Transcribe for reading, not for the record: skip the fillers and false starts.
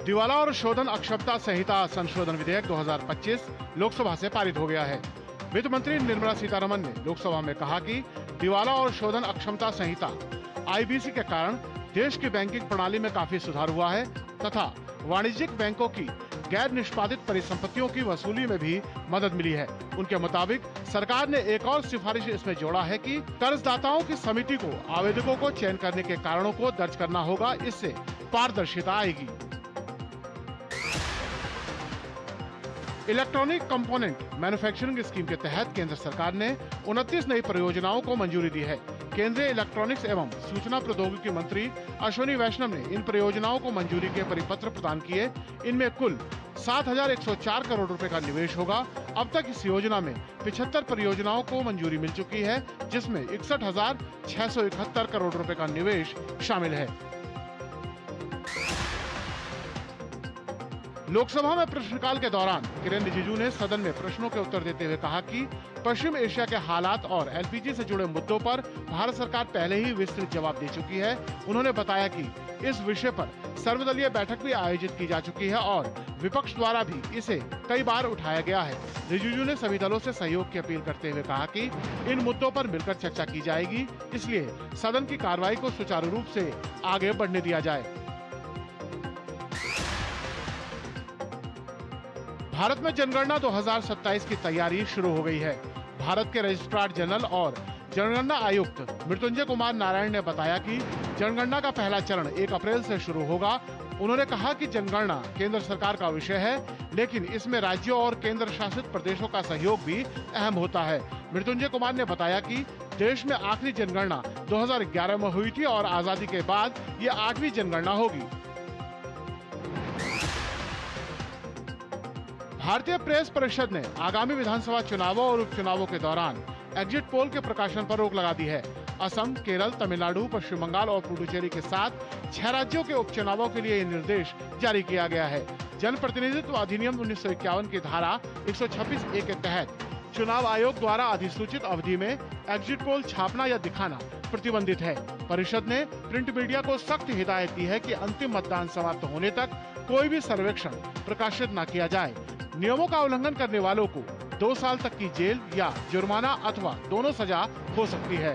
दिवाला और शोधन अक्षमता संहिता संशोधन विधेयक 2025 लोकसभा से पारित हो गया है। वित्त मंत्री निर्मला सीतारमण ने लोकसभा में कहा कि दिवाला और शोधन अक्षमता संहिता आईबीसी के कारण देश की बैंकिंग प्रणाली में काफी सुधार हुआ है तथा वाणिज्यिक बैंकों की गैर निष्पादित परिसंपत्तियों की वसूली में भी मदद मिली है। उनके मुताबिक सरकार ने एक और सिफारिश इसमें जोड़ा है कि कर्जदाताओं की समिति को आवेदकों को चयन करने के कारणों को दर्ज करना होगा। इससे पारदर्शिता आएगी। इलेक्ट्रॉनिक कंपोनेंट मैन्युफैक्चरिंग स्कीम के तहत केंद्र सरकार ने 29 नई परियोजनाओं को मंजूरी दी है। केंद्रीय इलेक्ट्रॉनिक्स एवं सूचना प्रौद्योगिकी मंत्री अश्विनी वैष्णव ने इन परियोजनाओं को मंजूरी के परिपत्र प्रदान किए। इनमें कुल 7,104 करोड़ रुपए का निवेश होगा। अब तक इस योजना में 75 परियोजनाओं को मंजूरी मिल चुकी है, जिसमें 61,671 करोड़ रुपए का निवेश शामिल है। लोकसभा में प्रश्नकाल के दौरान किरेन रिजिजू ने सदन में प्रश्नों के उत्तर देते हुए कहा कि पश्चिम एशिया के हालात और एलपीजी से जुड़े मुद्दों पर भारत सरकार पहले ही विस्तृत जवाब दे चुकी है। उन्होंने बताया कि इस विषय पर सर्वदलीय बैठक भी आयोजित की जा चुकी है और विपक्ष द्वारा भी इसे कई बार उठाया गया है। रिजिजू ने सभी दलों से सहयोग की अपील करते हुए कहा कि इन मुद्दों पर मिलकर चर्चा की जाएगी, इसलिए सदन की कार्रवाई को सुचारू रूप से आगे बढ़ने दिया जाए। भारत में जनगणना 2027 की तैयारी शुरू हो गई है। भारत के रजिस्ट्रार जनरल और जनगणना आयुक्त मृत्युंजय कुमार नारायण ने बताया कि जनगणना का पहला चरण 1 अप्रैल से शुरू होगा। उन्होंने कहा कि जनगणना केंद्र सरकार का विषय है, लेकिन इसमें राज्यों और केंद्र शासित प्रदेशों का सहयोग भी अहम होता है। मृत्युंजय कुमार ने बताया कि देश में आखिरी जनगणना 2011 में हुई थी और आजादी के बाद ये 8वीं जनगणना होगी। भारतीय प्रेस परिषद ने आगामी विधानसभा चुनावों और उपचुनावों के दौरान एग्जिट पोल के प्रकाशन पर रोक लगा दी है। असम, केरल, तमिलनाडु, पश्चिम बंगाल और पुडुचेरी के साथ 6 राज्यों के उपचुनावों के लिए ये निर्देश जारी किया गया है। जनप्रतिनिधित्व अधिनियम 1951 की धारा 126A के तहत चुनाव आयोग द्वारा अधिसूचित अवधि में एग्जिट पोल छापना या दिखाना प्रतिबंधित है। परिषद ने प्रिंट मीडिया को सख्त हिदायत दी है कि अंतिम मतदान समाप्त होने तक कोई भी सर्वेक्षण प्रकाशित न किया जाए। नियमों का उल्लंघन करने वालों को 2 साल तक की जेल या जुर्माना अथवा दोनों सजा हो सकती है।